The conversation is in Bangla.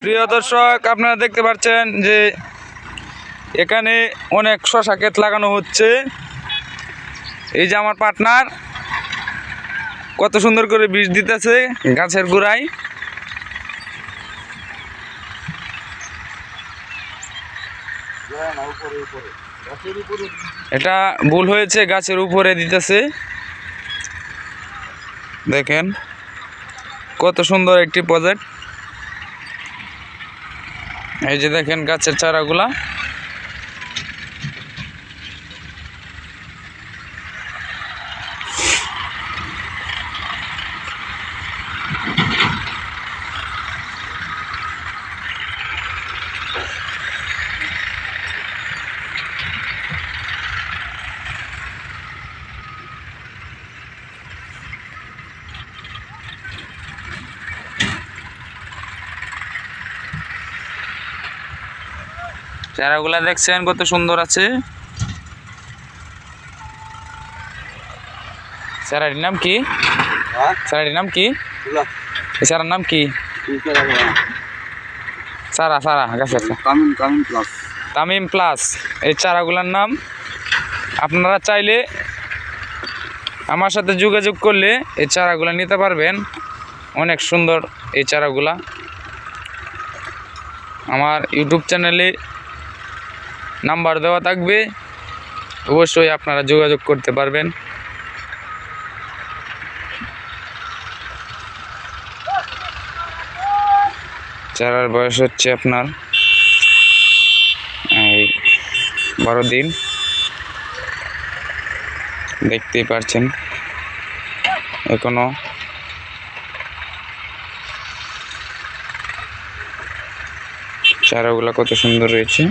প্রিয় দর্শক, আপনারা দেখতে পাচ্ছেন যে এখানে অনেক শশা ক্ষেত লাগানো হচ্ছে। এই যে আমার পার্টনার কত সুন্দর করে বীজ দিতেছে গাছের গোড়ায়। এটা ভুল হয়েছে, গাছের উপরে দিতেছে। দেখেন কত সুন্দর একটি প্রজেক্ট। এই যে দেখেন গাছের চারাগুলা। চারাগুলা দেখছেন কত সুন্দর আছে। চারাটির নাম কি? চারাটির নাম কি? এই চারার নাম কি? চারা চারা গাছের তামিম প্লাস এই চারাগুলার নাম। আপনারা চাইলে আমার সাথে যোগাযোগ করলে এই চারাগুলা নিতে পারবেন। অনেক সুন্দর এই চারাগুলা। আমার ইউটিউব চ্যানেলে নাম্বার দেওয়া থাকবে, অবশ্যই আপনারা যোগাযোগ করতে পারবেন। চারার বয়স হচ্ছে আপনার 12 দিন। দেখতেই পাচ্ছেন এখনো চারাগুলা কত সুন্দর রয়েছে।